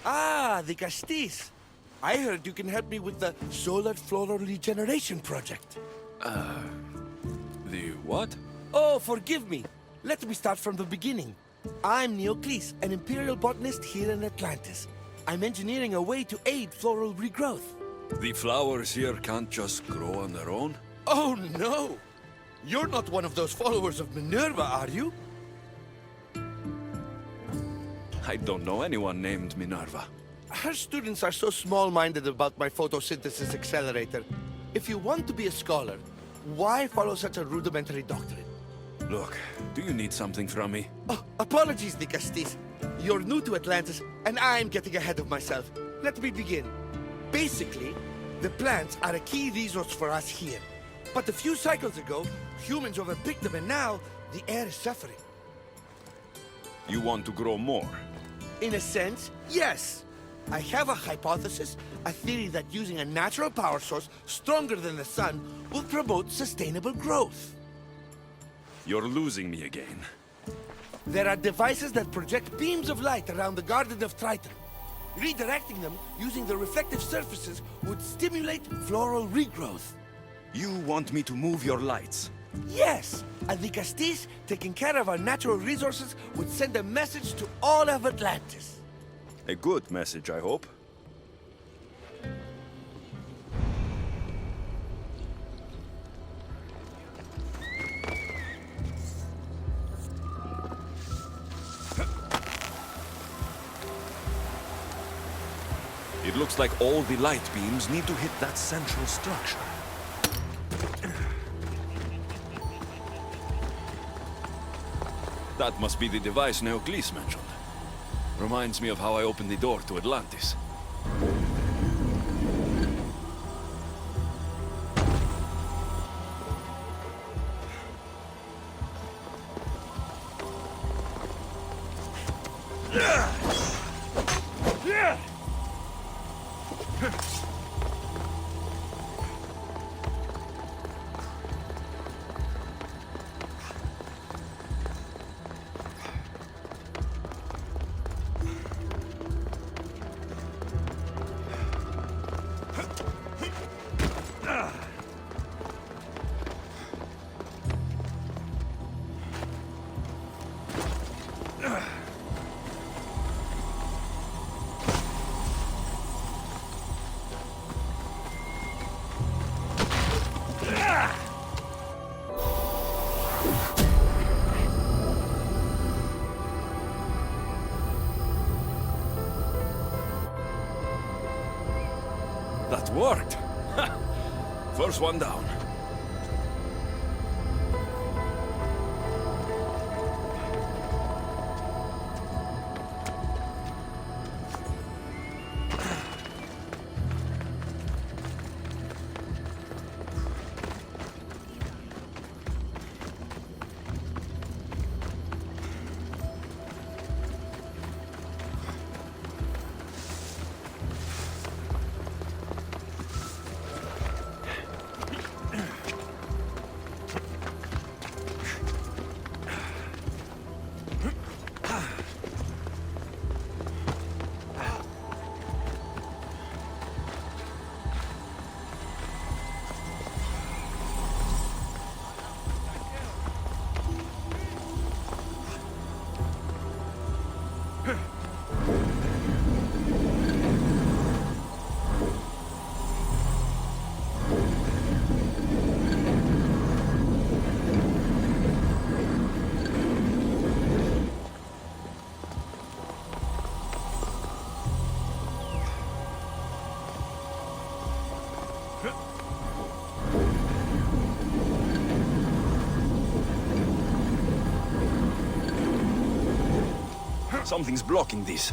Ah, the Castis. I heard you can help me with the solar floral regeneration project. The what? Oh, forgive me. Let me start from the beginning. I'm Neocles, an imperial botanist here in Atlantis. I'm engineering a way to aid floral regrowth. The flowers here can't just grow on their own? Oh, no! You're not one of those followers of Minerva, are you? I don't know anyone named Minerva. Her students are so small-minded about my photosynthesis accelerator. If you want to be a scholar, why follow such a rudimentary doctrine? Look, do you need something from me? Oh, apologies, Nicastis. You're new to Atlantis, and I'm getting ahead of myself. Let me begin. Basically, the plants are a key resource for us here. But a few cycles ago, humans overpicked them, and now the air is suffering. You want to grow more? In a sense, yes. I have a hypothesis, a theory that using a natural power source stronger than the sun will promote sustainable growth. You're losing me again. There are devices that project beams of light around the Garden of Triton. Redirecting them using the reflective surfaces would stimulate floral regrowth. You want me to move your lights? Yes, and the Castis, taking care of our natural resources, would send a message to all of Atlantis. A good message, I hope. It looks like all the light beams need to hit that central structure. That must be the device Neocles mentioned. Reminds me of how I opened the door to Atlantis. That worked! First one down. Something's blocking this.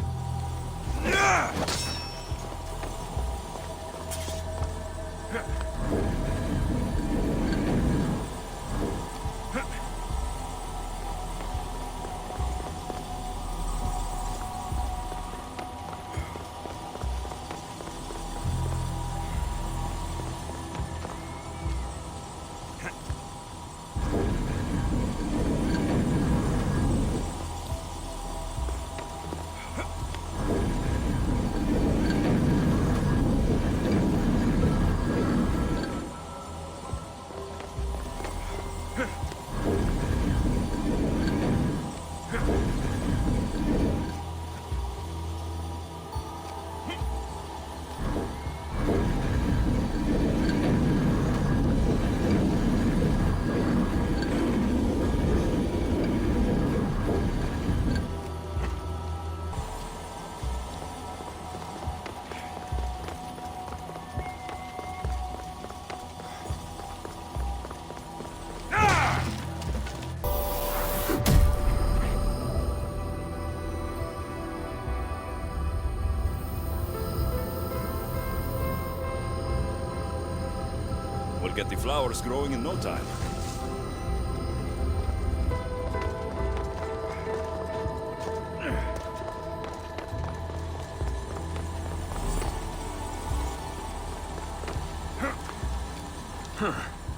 We'll get the flowers growing in no time.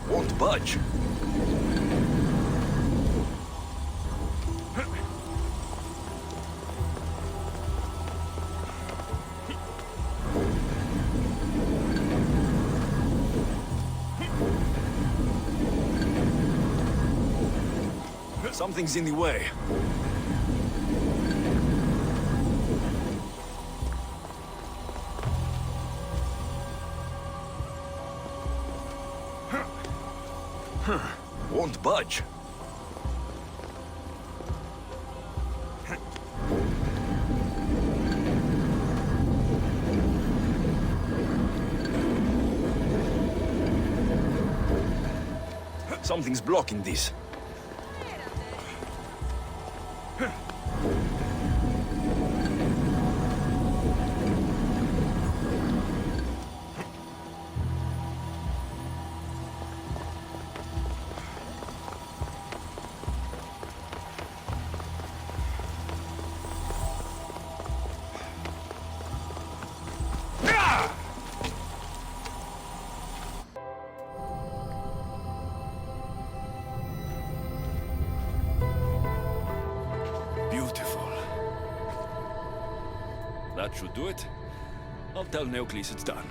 Won't budge. Something's in the way. Won't budge. Something's blocking this. That should do it. I'll tell Neocles it's done.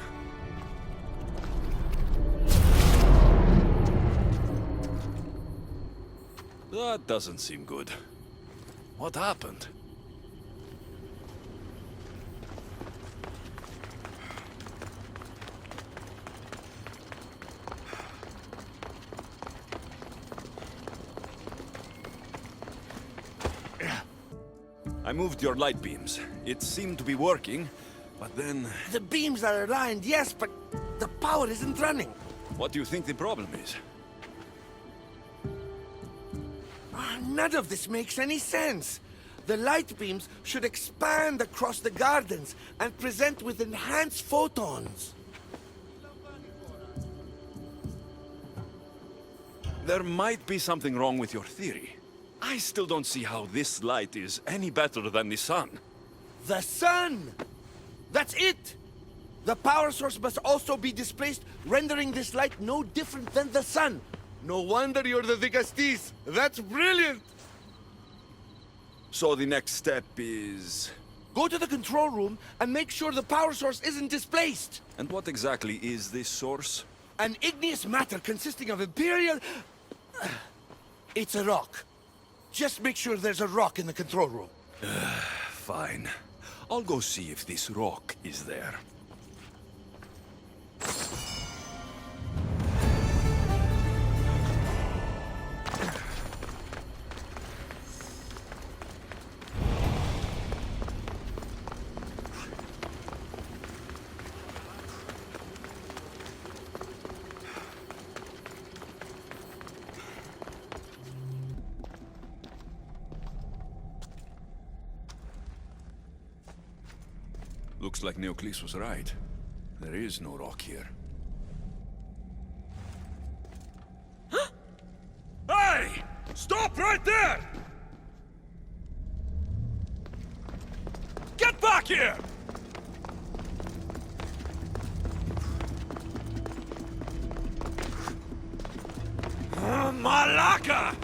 That doesn't seem good. What happened? I moved your light beams. It seemed to be working, but then... The beams are aligned, yes, but the power isn't running. What do you think the problem is? None of this makes any sense. The light beams should expand across the gardens and present with enhanced photons. There might be something wrong with your theory. I still don't see how this light is any better than the sun. The sun! That's it! The power source must also be displaced, rendering this light no different than the sun. No wonder you're the Vigastis. That's brilliant! So the next step is... Go to the control room and make sure the power source isn't displaced. And what exactly is this source? An igneous matter consisting of Imperial... It's a rock. Just make sure there's a rock in the control room. Fine. I'll go see if this rock is there. Looks like Neocles was right. There is no rock here. Hey! Stop right there! Get back here! Malaka!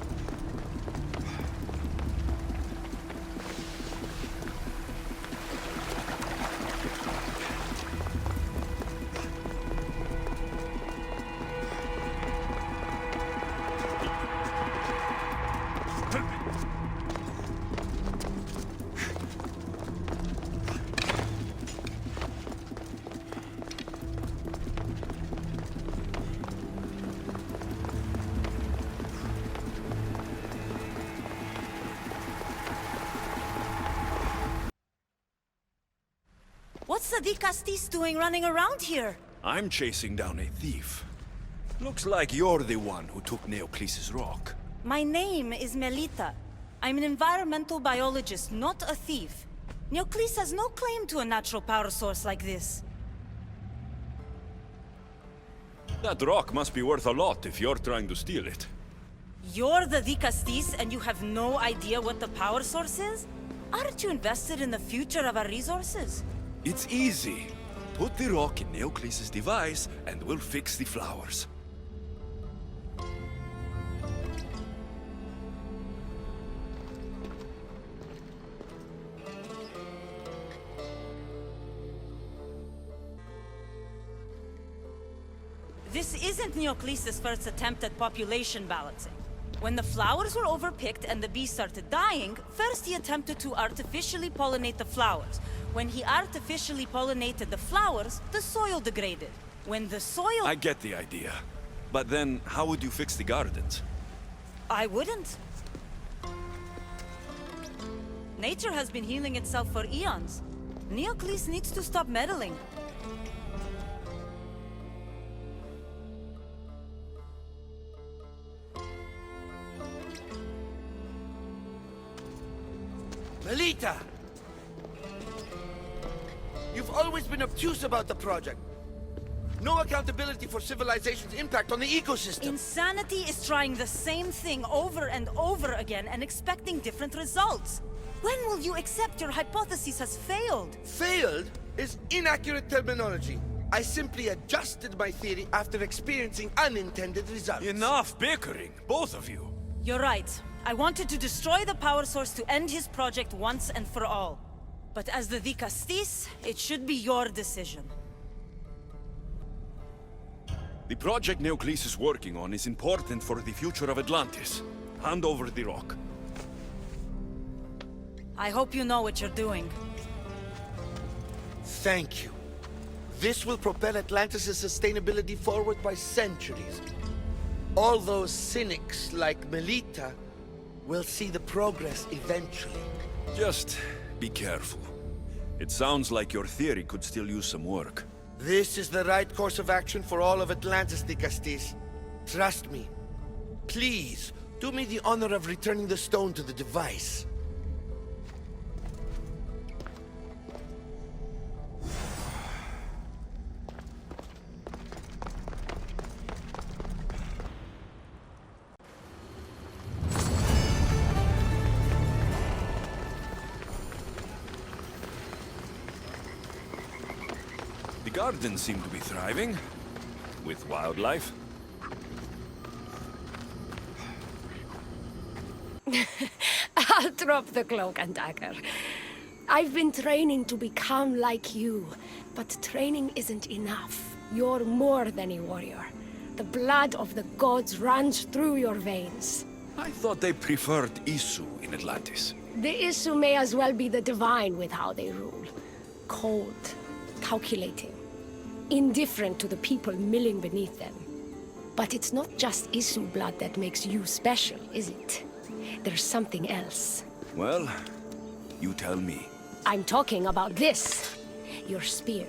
What's the Dicastis doing running around here? I'm chasing down a thief. Looks like you're the one who took Neocles' rock. My name is Melita. I'm an environmental biologist, not a thief. Neocles has no claim to a natural power source like this. That rock must be worth a lot if you're trying to steal it. You're the Dicastis and you have no idea what the power source is? Aren't you invested in the future of our resources? It's easy. Put the rock in Neocles' device, and we'll fix the flowers. This isn't Neocles' first attempt at population balancing. When the flowers were overpicked and the bees started dying, first he attempted to artificially pollinate the flowers. When he artificially pollinated the flowers, the soil degraded. When the soil... I get the idea. But then, how would you fix the gardens? I wouldn't. Nature has been healing itself for eons. Neocles needs to stop meddling. Melita! You've always been obtuse about the project. No accountability for civilization's impact on the ecosystem. Insanity is trying the same thing over and over again and expecting different results. When will you accept your hypothesis has failed? Failed is inaccurate terminology. I simply adjusted my theory after experiencing unintended results. Enough bickering, both of you. You're right. I wanted to destroy the power source to end his project once and for all. But as the Dicastis, it should be your decision. The project Neocles is working on is important for the future of Atlantis. Hand over the rock. I hope you know what you're doing. Thank you. This will propel Atlantis' sustainability forward by centuries. All those cynics like Melita will see the progress eventually. Just be careful. It sounds like your theory could still use some work. This is the right course of action for all of Atlantis, Dicastis. Trust me. Please, do me the honor of returning the stone to the device. The gardens seem to be thriving, with wildlife. I'll drop the cloak and dagger. I've been training to become like you, but training isn't enough. You're more than a warrior. The blood of the gods runs through your veins. I thought they preferred Isu in Atlantis. The Isu may as well be the divine with how they rule. Cold, calculating, indifferent to the people milling beneath them. But it's not just Isu blood that makes you special, is it? There's something else. Well, you tell me. I'm talking about this. Your spear.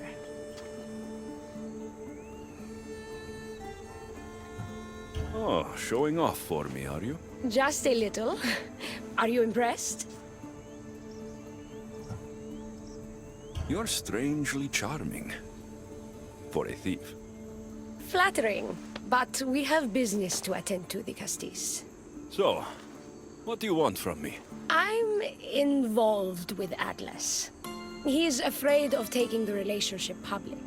Oh, showing off for me, are you? Just a little. Are you impressed? You're strangely charming. For a thief. Flattering. But we have business to attend to, Dicastis. So, what do you want from me? I'm involved with Atlas. He's afraid of taking the relationship public.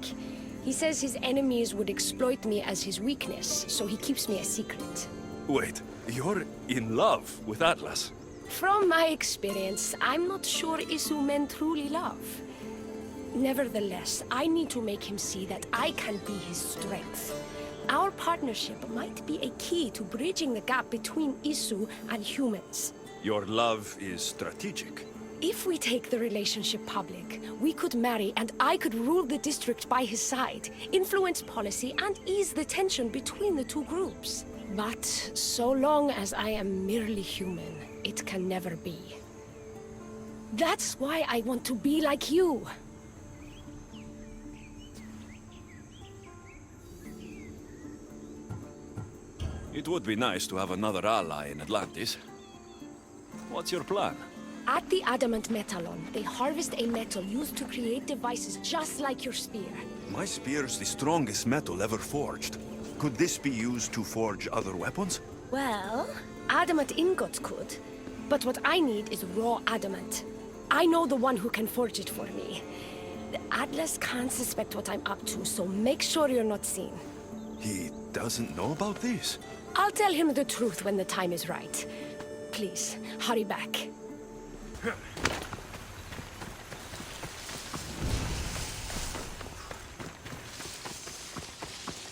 He says his enemies would exploit me as his weakness, so he keeps me a secret. Wait, you're in love with Atlas? From my experience, I'm not sure Isu men truly love. Nevertheless, I need to make him see that I can be his strength. Our partnership might be a key to bridging the gap between Isu and humans. Your love is strategic. If we take the relationship public, we could marry and I could rule the district by his side, influence policy and ease the tension between the two groups. But so long as I am merely human, it can never be. That's why I want to be like you. It would be nice to have another ally in Atlantis. What's your plan? At the Adamant Metalon, they harvest a metal used to create devices just like your spear. My spear's the strongest metal ever forged. Could this be used to forge other weapons? Well, adamant ingots could. But what I need is raw adamant. I know the one who can forge it for me. The Atlas can't suspect what I'm up to, so make sure you're not seen. He doesn't know about this? I'll tell him the truth when the time is right. Please, hurry back.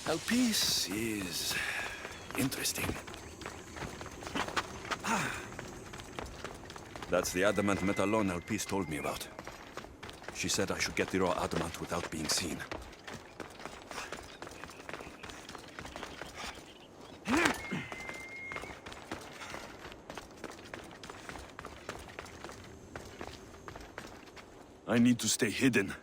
Alpice is interesting. That's the adamant metallon Alpice told me about. She said I should get the raw adamant without being seen. I need to stay hidden.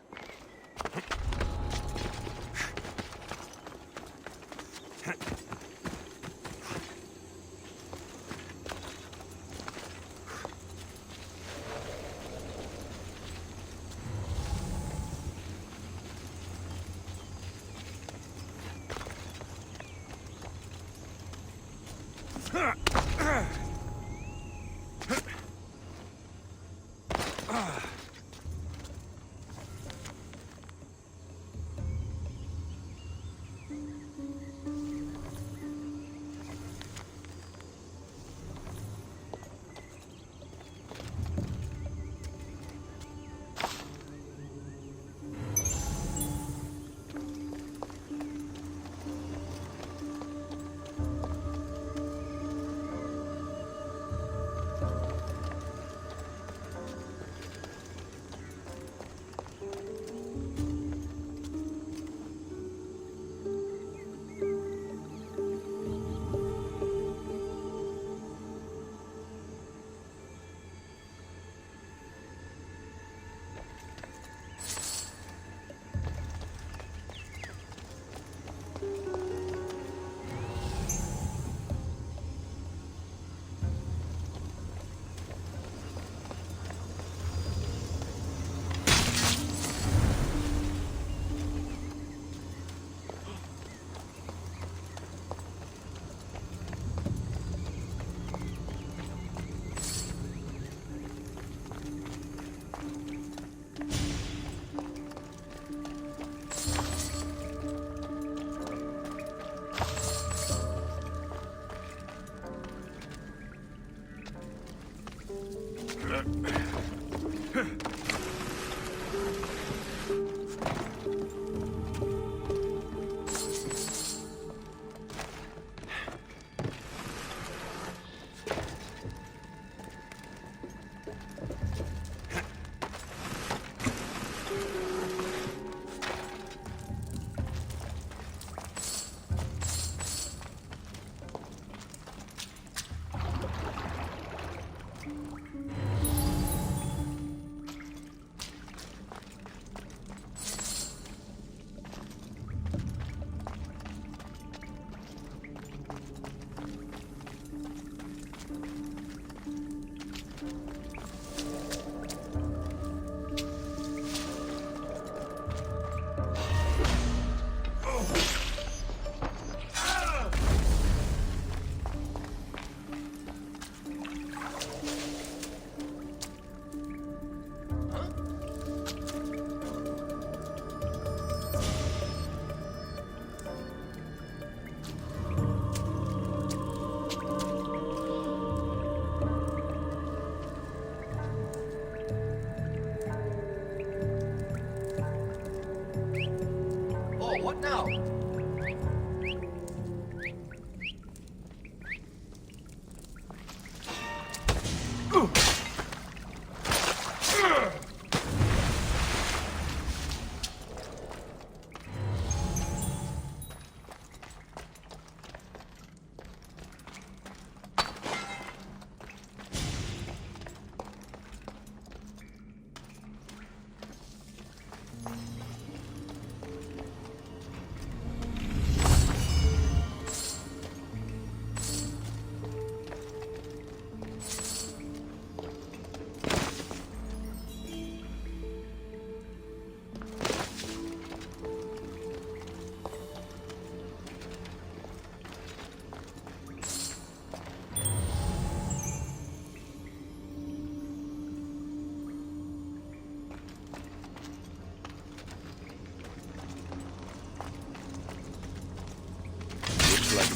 What now?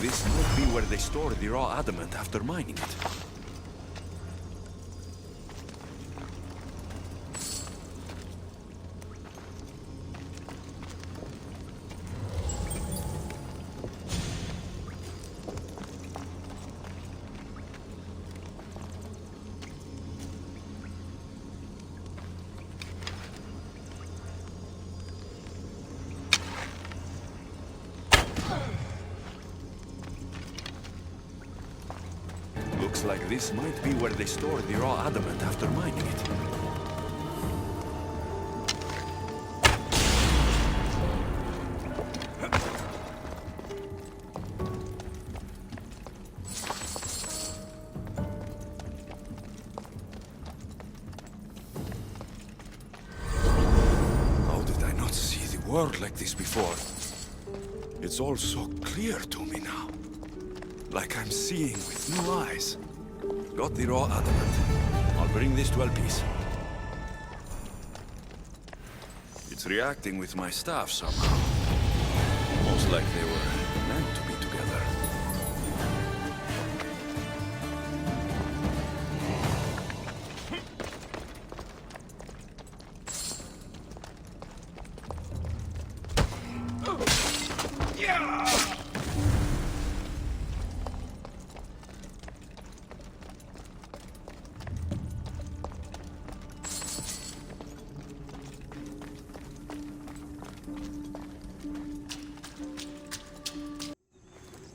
this might be where they store the raw adamant after mining it. Looks like this might be where they store the raw adamant after mining it. How did I not see the world like this before? It's all so clear to me now. Like I'm seeing with new eyes. Got the raw adamant. I'll bring this to Elpis. It's reacting with my staff somehow. Almost like they were meant to be together.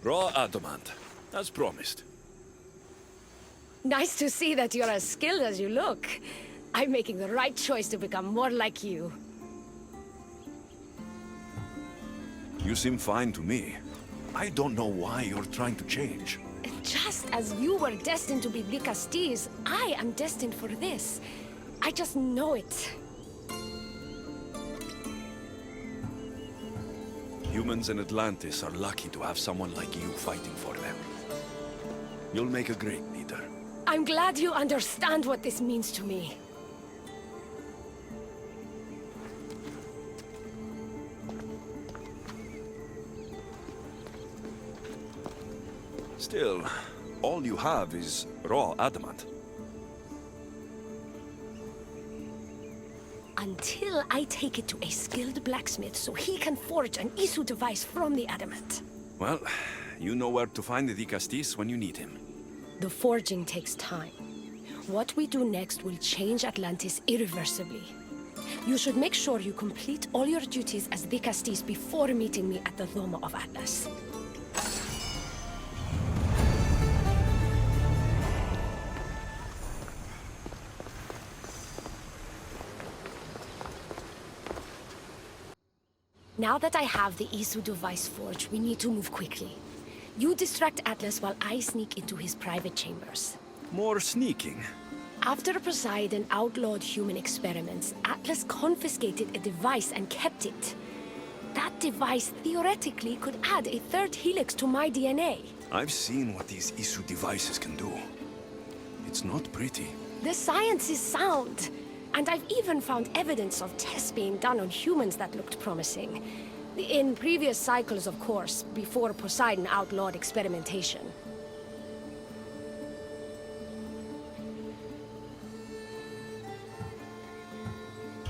Raw adamant, as promised. Nice to see that you're as skilled as you look. I'm making the right choice to become more like you. You seem fine to me. I don't know why you're trying to change. Just as you were destined to be Vicastis, I am destined for this. I just know it. Humans in Atlantis are lucky to have someone like you fighting for them. You'll make a great leader. I'm glad you understand what this means to me. Still, all you have is raw adamant. Until I take it to a skilled blacksmith so he can forge an Isu device from the adamant. Well, you know where to find the Castis when you need him. The forging takes time. What we do next will change Atlantis irreversibly. You should make sure you complete all your duties as Vicastis before meeting me at the Doma of Atlas. Now that I have the Isu device forged, we need to move quickly. You distract Atlas while I sneak into his private chambers. More sneaking. After Poseidon outlawed human experiments, Atlas confiscated a device and kept it. That device theoretically could add a third helix to my DNA. I've seen what these Isu devices can do. It's not pretty. The science is sound. And I've even found evidence of tests being done on humans that looked promising. In previous cycles, of course, before Poseidon outlawed experimentation.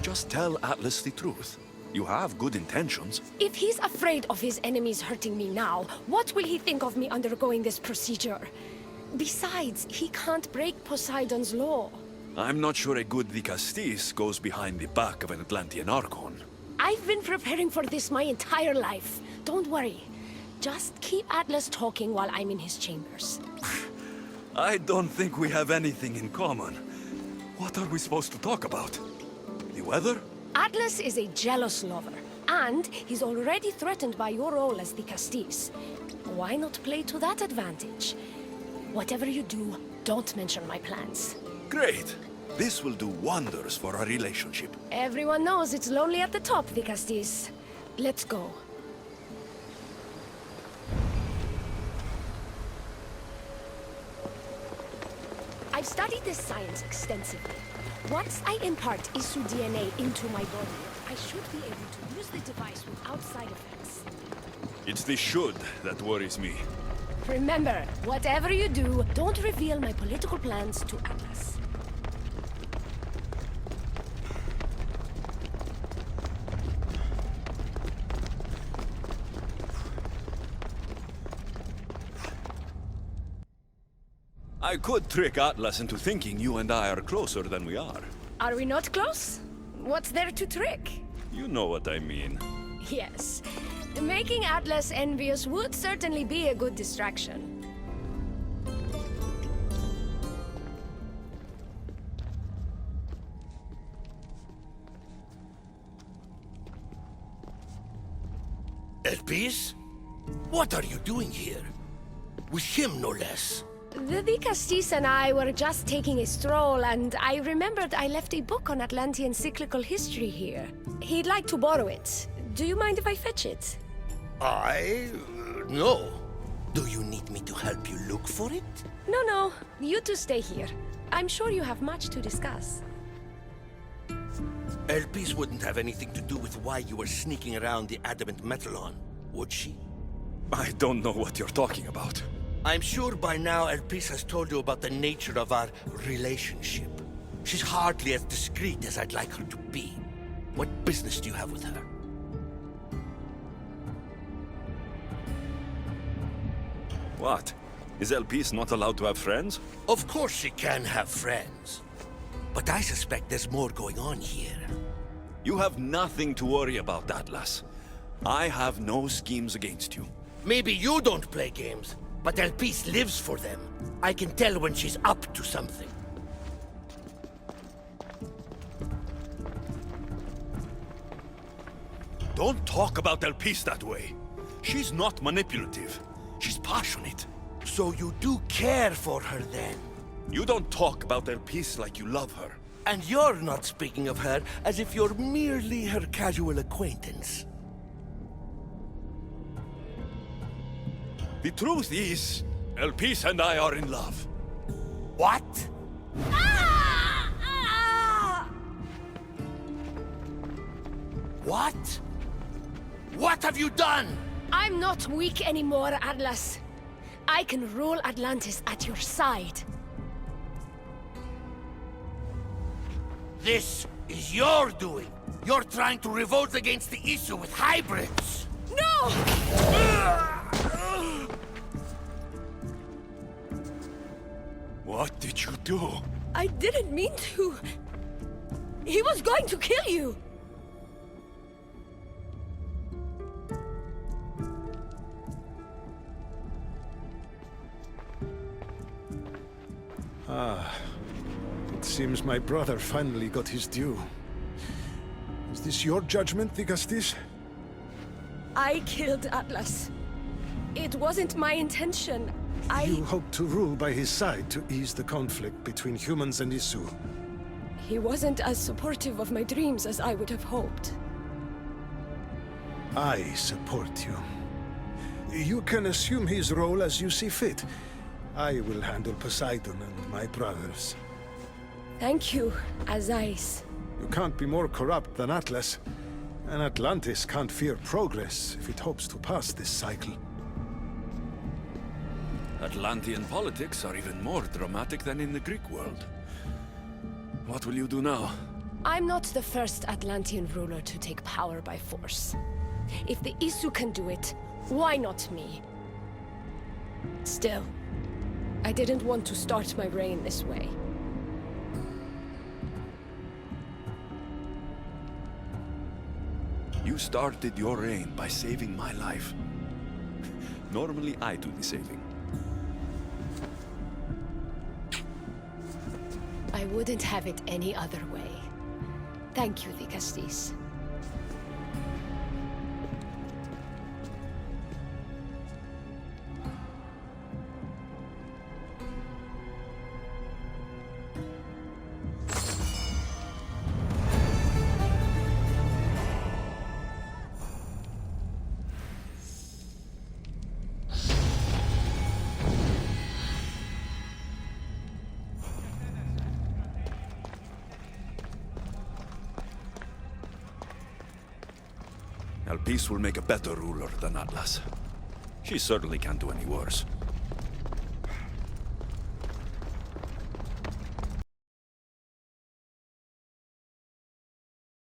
Just tell Atlas the truth. You have good intentions. If he's afraid of his enemies hurting me now, what will he think of me undergoing this procedure? Besides, he can't break Poseidon's law. I'm not sure a good Vicastis goes behind the back of an Atlantean Archon. I've been preparing for this my entire life. Don't worry. Just keep Atlas talking while I'm in his chambers. I don't think we have anything in common. What are we supposed to talk about? The weather? Atlas is a jealous lover, and he's already threatened by your role as the Castis. Why not play to that advantage? Whatever you do, don't mention my plans. Great! This will do wonders for our relationship. Everyone knows it's lonely at the top, the Castis. Let's go. I've studied this science extensively. Once I impart Isu DNA into my body, I should be able to use the device without side effects. It's the should that worries me. Remember, whatever you do, don't reveal my political plans to Atlas. I could trick Atlas into thinking you and I are closer than we are. Are we not close? What's there to trick? You know what I mean. Yes. Making Atlas envious would certainly be a good distraction. Elpis? What are you doing here? With him, no less. The Dicastis and I were just taking a stroll, and I remembered I left a book on Atlantean cyclical history here. He'd like to borrow it. Do you mind if I fetch it? No. Do you need me to help you look for it? No. You two stay here. I'm sure you have much to discuss. Elpis wouldn't have anything to do with why you were sneaking around the adamant metalon, would she? I don't know what you're talking about. I'm sure by now Elpis has told you about the nature of our relationship. She's hardly as discreet as I'd like her to be. What business do you have with her? What? Is Elpis not allowed to have friends? Of course she can have friends. But I suspect there's more going on here. You have nothing to worry about, Atlas. I have no schemes against you. Maybe you don't play games, but Elpis lives for them. I can tell when she's up to something. Don't talk about Elpis that way. She's not manipulative. She's passionate. So you do care for her then? You don't talk about Elpis like you love her. And you're not speaking of her as if you're merely her casual acquaintance. The truth is, Elpis and I are in love. What? What? What have you done? I'm not weak anymore, Atlas. I can rule Atlantis at your side. This is your doing. You're trying to revolt against the issue with hybrids. No! What did you do? I didn't mean to. He was going to kill you. It seems my brother finally got his due. Is this your judgment, Dicastis? I killed Atlas. It wasn't my intention. You hoped to rule by his side to ease the conflict between humans and Isu. He wasn't as supportive of my dreams as I would have hoped. I support you. You can assume his role as you see fit. I will handle Poseidon and my brothers. Thank you, Azais. You can't be more corrupt than Atlas. And Atlantis can't fear progress if it hopes to pass this cycle. Atlantean politics are even more dramatic than in the Greek world. What will you do now? I'm not the first Atlantean ruler to take power by force. If the Isu can do it, why not me? Still, I didn't want to start my reign this way. You started your reign by saving my life. Normally I do the saving. I wouldn't have it any other way. Thank you, Dicastis. Elpis will make a better ruler than Atlas. She certainly can't do any worse.